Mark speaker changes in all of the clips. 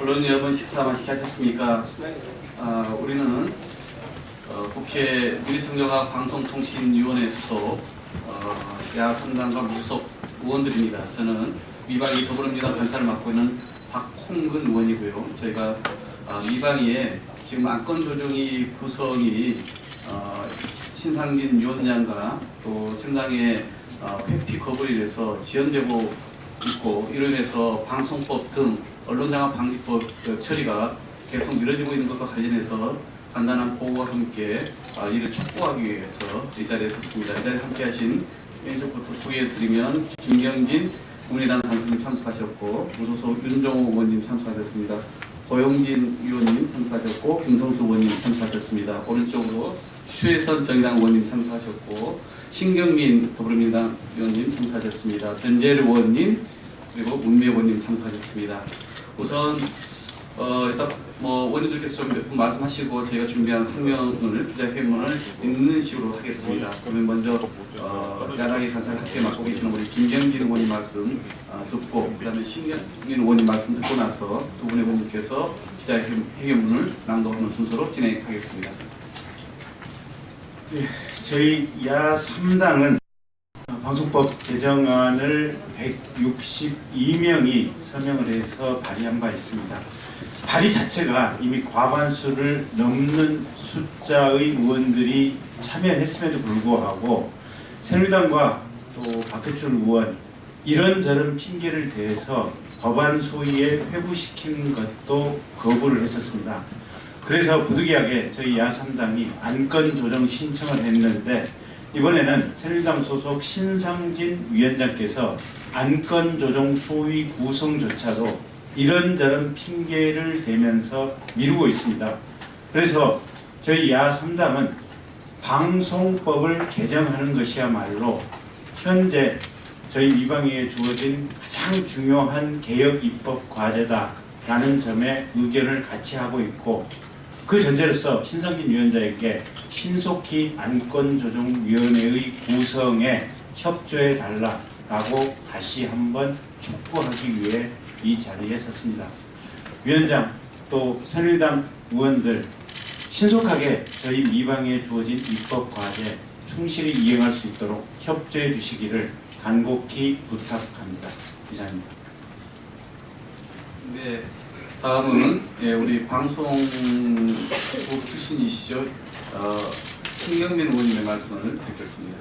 Speaker 1: 언론 여러분 식사 맛있게 하셨습니까? 우리는 국회 문희상정화 방송통신위원회 소속 야3당과 무소속 의원들입니다. 저는 미방위 더불어민주당 간사를 맡고 있는 박홍근 의원이고요. 저희가 미방위에 지금 안건조정위 구성이 신상진 위원장과 또 신당의 회피 거부에 대해서 지연되고 있고, 이로 인해서 방송법 등 언론장악 방지법 처리가 계속 미뤄지고 있는 것과 관련해서 간단한 보고와 함께 이를 촉구하기 위해서 이 자리에 섰습니다. 이 자리에 함께 하신 왼쪽부터 소개해드리면 김경진 국민의당 당선인 참석하셨고, 무소속 윤정호 의원님 참석하셨습니다. 고영진 의원님 참석하셨고, 김성수 의원님 참석하셨습니다. 오른쪽으로 최선 정의당 의원님 참석하셨고, 신경민 더불어민주당 의원님 참석하셨습니다. 변재일 의원님 그리고 문미 의원님 참석하셨습니다. 우선 일단 의원님들께서 좀 몇 분 말씀하시고 저희가 준비한 성명을 기자회견문을 읽는 식으로 하겠습니다. 그러면 먼저 야당의 간사를 함께 맡고 계시는 우리 김경진 의원님 말씀 듣고, 그다음에 신경민 의원님 말씀 듣고 나서 두 분의 의원님께서 기자회견문을 낭독하는 순서로 진행하겠습니다.
Speaker 2: 예, 저희 야3당은 방송법 개정안을 162명이 서명을 해서 발의한 바 있습니다. 발의 자체가 이미 과반수를 넘는 숫자의 의원들이 참여했음에도 불구하고 새누리당과 또 박해철 의원 이런저런 핑계를 대서 법안 소위에 회부시키는 것도 거부를 했었습니다. 그래서 부득이하게 저희 야3당이 안건 조정 신청을 했는데, 이번에는 새누리당 소속 신상진 위원장께서 안건 조정 소위 구성조차도 이런저런 핑계를 대면서 미루고 있습니다. 그래서 저희 야3당은 방송법을 개정하는 것이야말로 현재 저희 미방위에 주어진 가장 중요한 개혁 입법 과제다라는 점에 의견을 같이 하고 있고, 그 전제로서 신상진 위원장에게 신속히 안건조정위원회의 구성에 협조해 달라라고 다시 한번 촉구하기 위해 이 자리에 섰습니다. 위원장 또 새누리당 의원들 신속하게 저희 미방위에 주어진 입법 과제 충실히 이행할 수 있도록 협조해 주시기를 간곡히 부탁합니다. 이상입니다.
Speaker 1: 네. 다음은 우리 방송국 출신이시죠, 신경민 의원님의 말씀을 듣겠습니다.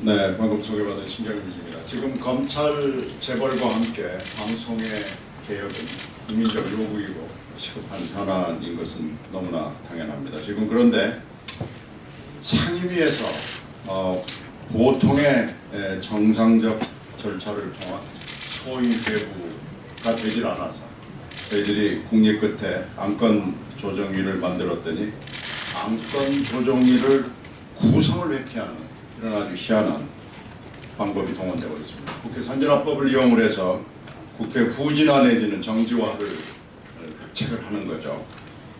Speaker 3: 네, 방금 소개받은 신경민입니다. 지금 검찰 재벌과 함께 방송의 개혁은 국민적 요구이고 시급한 현안인 것은 너무나 당연합니다. 지금 그런데 상임위에서 보통의 정상적 절차를 통한 소위 회부가 되질 않아서 저희들이 국립 끝에 안건조정위를 만들었더니 안건조정위를 구성을 회피하는 이런 아주 희한한 방법이 동원되고 있습니다. 국회 선진화법을 이용을 해서 국회 후진화 내지는 정지화를 획책을 하는 거죠.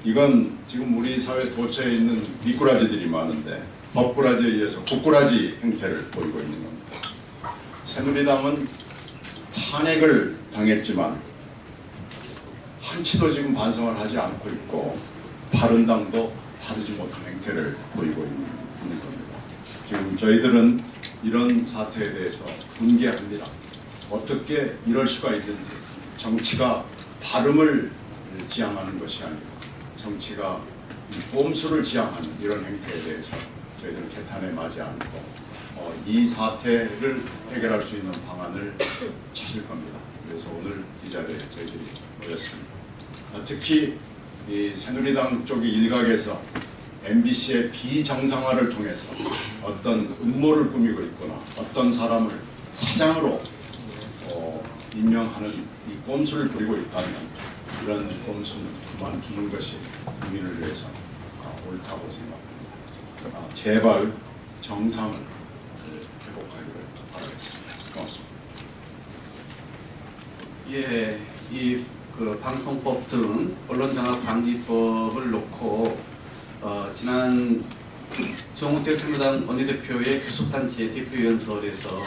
Speaker 3: 이건 지금 우리 사회 도처에 있는 미꾸라지들이 많은데 법꾸라지에 의해서 국꾸라지 행태를 보이고 있는 겁니다. 새누리당은 탄핵을 당했지만 한치도 지금 반성을 하지 않고 있고, 바른당도 다르지 못한 행태를 보이고 있는 겁니다. 지금 저희들은 이런 사태에 대해서 분개합니다. 어떻게 이럴 수가 있는지, 정치가 발음을 지향하는 것이 아니고 정치가 꼼수를 지향하는 이런 행태에 대해서 저희들은 개탄에 맞지 않고 이 사태를 해결할 수 있는 방안을 찾을 겁니다. 그래서 오늘 이 자리에 저희들이 모였습니다. 특히 이 새누리당 쪽의 일각에서 MBC의 비정상화를 통해서 어떤 음모를 꾸미고 있거나 어떤 사람을 사장으로 임명하는 이 꼼수를 부리고 있다면 이런 꼼수는 그만두는 것이 국민을 위해서 옳다고 생각합니다. 제발 정상을 회복하기를 바라겠습니다. 고맙습니다.
Speaker 1: 예, 이 방송법 등 언론장악방지법을 놓고 지난 정우택 새누리당 원내대표의 교섭단체 대표연설에서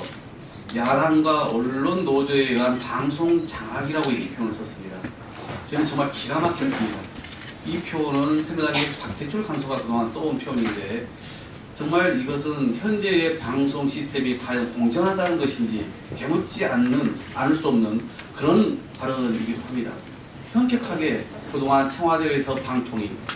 Speaker 1: 야당과 언론 노조에 의한 방송 장악이라고 이렇게 표현을 썼습니다. 저는 정말 기가 막혔습니다. 이 표현은 새누리당의 박대출 간소가 그동안 써온 표현인데 정말 이것은 현재의 방송 시스템이 과연 공정하다는 것인지 되묻지 않을 수 없는 그런 발언이기도 합니다. 현격하게 그동안 청와대에서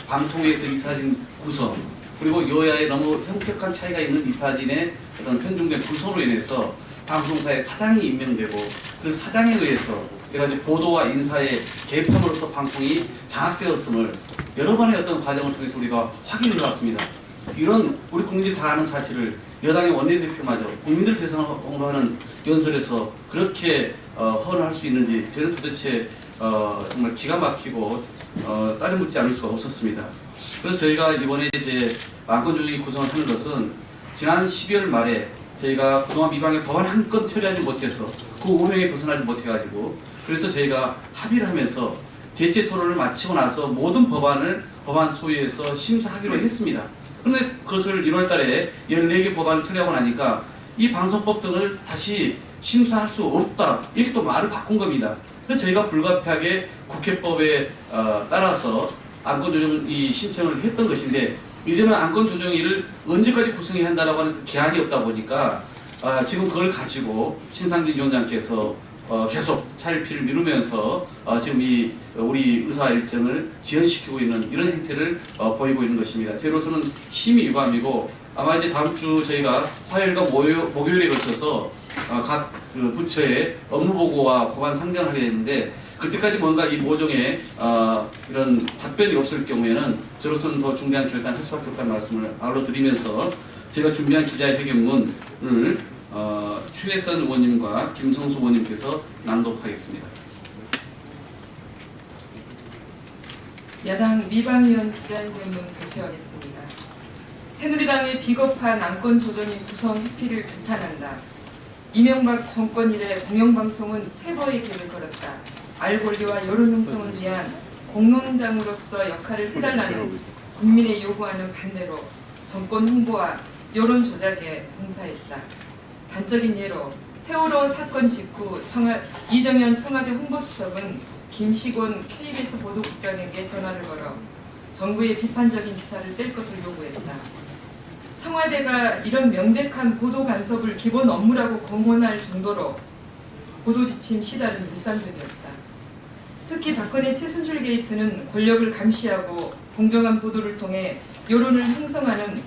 Speaker 1: 방통위에서 이사진 구성, 그리고 여야의 너무 현격한 차이가 있는 이사진의 어떤 편중된 구성으로 인해서 방송사의 사장이 임명되고 그 사장에 의해서 여러 가지 보도와 인사의 개판으로서 방송이 장악되었음을 여러 번의 어떤 과정을 통해서 우리가 확인해 왔습니다. 이런 우리 국민들이 다 아는 사실을 여당의 원내대표마저 국민들 대상으로 하는 연설에서 그렇게 허언할 수 있는지 저는 도대체 정말 기가 막히고 따져 묻지 않을 수가 없었습니다. 그래서 저희가 이번에 이제 안건조정위 구성을 하는 것은 지난 12월 말에 저희가 그동안 미방의 법안 한 건 처리하지 못해서 그 오명에 벗어나지 못해가지고 그래서 저희가 합의를 하면서 대체 토론을 마치고 나서 모든 법안 소위에서 심사하기로 했습니다. 그런데 그것을 1월 달에 14개 법안을 처리하고 나니까 이 방송법 등을 다시 심사할 수 없다. 이렇게 또 말을 바꾼 겁니다. 그래서 저희가 불가피하게 국회법에 따라서 안건조정위 신청을 했던 것인데 이제는 안건조정위를 언제까지 구성해야 한다라고 하는 그 기한이 없다 보니까 지금 그걸 가지고 신상진 위원장께서 계속 차일피를 미루면서 지금 우리 의사 일정을 지연시키고 있는 이런 행태를 보이고 있는 것입니다. 저희로서는 심히 유감이고 아마 이제 다음 주 저희가 화요일과 목요일에 걸쳐서 각 그 부처의 업무 보고와 법안 상정을 하게 되는데 그때까지 뭔가 이 모종의 이런 답변이 없을 경우에는 저로서는 더 중대한 결단을 할 수밖에 없다는 말씀을 아울러 드리면서 제가 준비한 기자회견문을 최혜선 의원님과 김성수 의원님께서 낭독하겠습니다.
Speaker 4: 야당 미방위원 기자회견문 발표하겠습니다. 새누리당의 비겁한 안건조정위 구성 회피를 규탄한다. 이명박 정권 이래 공영방송은 퇴보의 길을 걸었다. 알 권리와 여론 형성을 위한 공론장으로서 역할을 해달라는 국민의 요구하는 반대로 정권 홍보와 여론 조작에 봉사했다. 단적인 예로 세월호 사건 직후 이정현 청와대 홍보수석은 김시곤 KBS 보도국장에게 전화를 걸어 정부의 비판적인 기사를 뗄 것을 요구했다. 청와대가 이런 명백한 보도 간섭을 기본 업무라고 공언할 정도로 보도 지침 시달은 일상적이었다. 특히 박근혜 최순실 게이트는 권력을 감시하고 공정한 보도를 통해 여론을 형성하는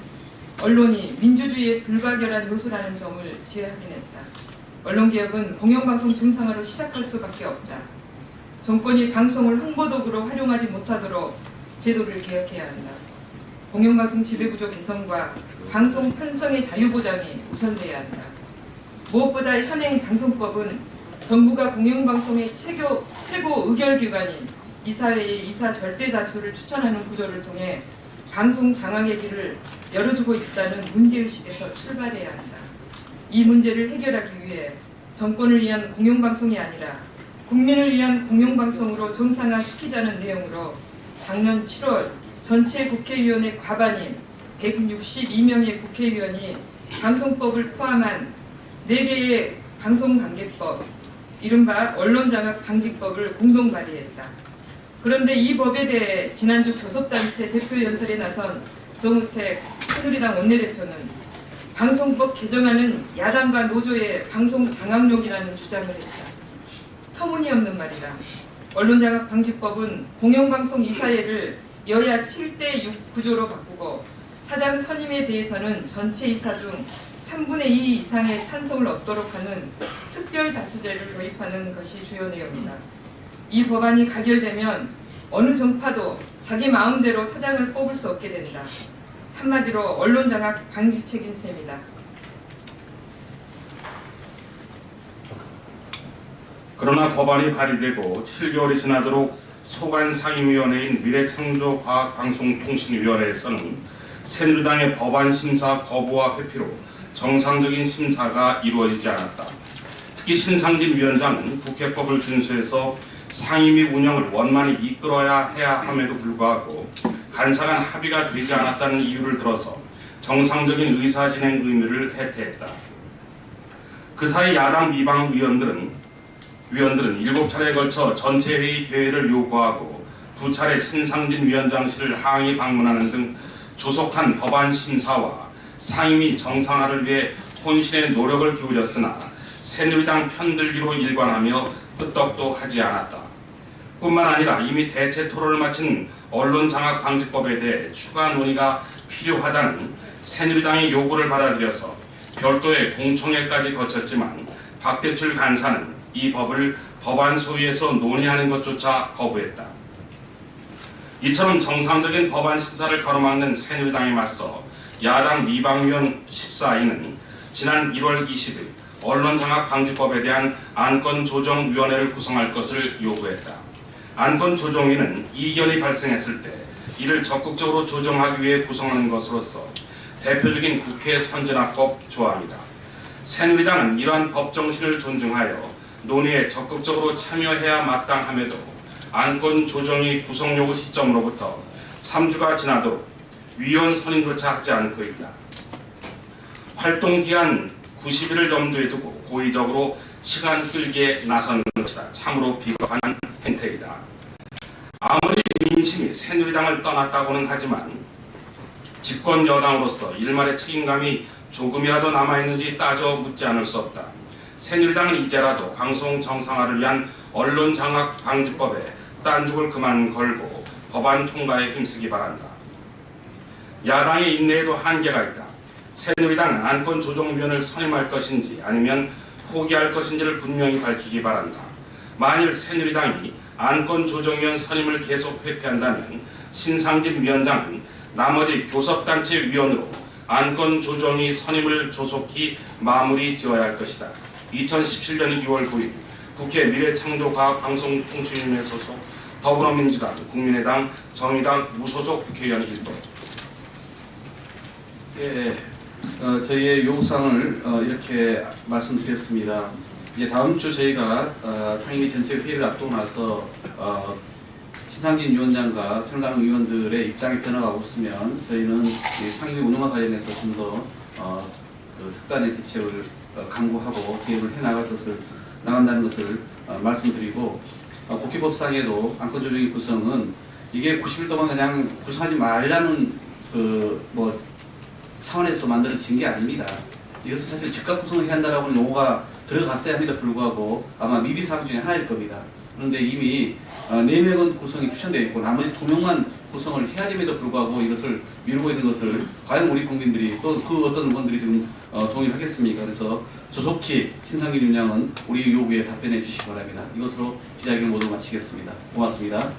Speaker 4: 언론이 민주주의의 불가결한 요소라는 점을 지혜확인했다. 언론개혁은 공영방송 정상화로 시작할 수밖에 없다. 정권이 방송을 홍보도구로 활용하지 못하도록 제도를 개혁해야 한다. 공영방송 지배구조 개선과 방송 편성의 자유보장이 우선돼야 한다. 무엇보다 현행 방송법은 정부가 공영방송의 최고 의결기관인 이사회의 이사 절대다수를 추천하는 구조를 통해 방송 장악의 길을 열어주고 있다는 문제의식에서 출발해야 한다. 이 문제를 해결하기 위해 정권을 위한 공영방송이 아니라 국민을 위한 공영방송으로 정상화시키자는 내용으로 작년 7월 전체 국회의원의 과반인 162명의 국회의원이 방송법을 포함한 4개의 방송관계법, 이른바 언론장악방지법을 공동 발의했다. 그런데 이 법에 대해 지난주 교섭단체 대표연설에 나선 정우택 새누리당 원내대표는 방송법 개정안은 야당과 노조의 방송 장악용이라는 주장을 했다. 터무니없는 말이다. 언론장악방지법은 공영방송 이사회를 여야 7대6 구조로 바꾸고 사장 선임에 대해서는 전체 이사 중 3분의 2 이상의 찬성을 얻도록 하는 특별 다수제를 도입하는 것이 주요 내용이다. 이 법안이 가결되면 어느 정파도 자기 마음대로 사장을 뽑을 수 없게 된다. 한마디로 언론장악 방지책인 셈이다.
Speaker 5: 그러나 법안이 발의되고 7개월이 지나도록 소관 상임위원회인 미래창조과학방송통신위원회에서는 새누리당의 법안 심사 거부와 회피로 정상적인 심사가 이루어지지 않았다. 특히 신상진 위원장은 국회법을 준수해서 상임위 운영을 원만히 이끌어야 해야 함에도 불구하고 간사간 합의가 되지 않았다는 이유를 들어서 정상적인 의사진행 의무를 해태했다. 그 사이 야당 미방 위원들은 7차례에 걸쳐 전체 회의 개회를 요구하고 2차례 신상진 위원장실을 항의 방문하는 등 조속한 법안 심사와 상임위 정상화를 위해 혼신의 노력을 기울였으나 새누리당 편들기로 일관하며 끄떡도 하지 않았다. 뿐만 아니라 이미 대체 토론을 마친 언론장악방지법에 대해 추가 논의가 필요하다는 새누리당의 요구를 받아들여서 별도의 공청회까지 거쳤지만 박대출 간사는 이 법을 법안 소위에서 논의하는 것조차 거부했다. 이처럼 정상적인 법안 심사를 가로막는 새누리당에 맞서 야당 미방위원 14인은 지난 1월 20일 언론장악방지법에 대한 안건조정위원회를 구성할 것을 요구했다. 안건조정위는 이견이 발생했을 때 이를 적극적으로 조정하기 위해 구성하는 것으로서 대표적인 국회 선진화법 조항이다. 새누리당은 이러한 법 정신을 존중하여 논의에 적극적으로 참여해야 마땅함에도 안건조정위 구성 요구 시점으로부터 3주가 지나도록 위원 선임조차 하지 않고 있다. 활동기한 90일을 염두에 두고 고의적으로 시간 끌기에 나서는 것이다. 참으로 비겁한 행태이다. 아무리 민심이 새누리당을 떠났다고는 하지만 집권 여당으로서 일말의 책임감이 조금이라도 남아있는지 따져 묻지 않을 수 없다. 새누리당은 이제라도 방송 정상화를 위한 언론장악방지법에 딴죽을 그만 걸고 법안 통과에 힘쓰기 바란다. 야당의 인내에도 한계가 있다. 새누리당은 안건조정위원을 선임할 것인지 아니면 포기할 것인지를 분명히 밝히기 바란다. 만일 새누리당이 안건조정위원 선임을 계속 회피한다면 신상진 위원장은 나머지 교섭단체 위원으로 안건조정위 선임을 조속히 마무리 지어야 할 것이다. 2017년 6월 9일 국회 미래창조과학방송통신위원회 소속 더불어민주당, 국민의당, 정의당 무소속 국회의원 1도.
Speaker 1: 예, 저희의 요구사항을 이렇게 말씀드렸습니다. 이제 다음 주 저희가 상임위 전체 회의를 앞두고 나서 신상진 위원장과 새누리당 의원들의 입장이 변화가 없으면 저희는 상임위 운영과 관련해서 좀 더 특단의 대책을 강구하고 개입을 나간다는 것을 말씀드리고, 국회법상에도 안건조정위 구성은 이게 90일 동안 그냥 구성하지 말라는 차원에서 만들어진 게 아닙니다. 이것은 사실 즉각 구성을 해야 한다라고 용어가 들어갔어야 함에도 불구하고 아마 미비사항 중에 하나일 겁니다. 그런데 이미 4명은 구성이 추천되어 있고 나머지 2명만 구성을 해야 됨에도 불구하고 이것을 미루고 있는 것을 과연 우리 국민들이 또 그 어떤 의원들이 지금 동의를 하겠습니까? 그래서 조속히 신상진 위원장은 우리 요구에 답변해 주시기 바랍니다. 이것으로 기자회견 모두 마치겠습니다. 고맙습니다.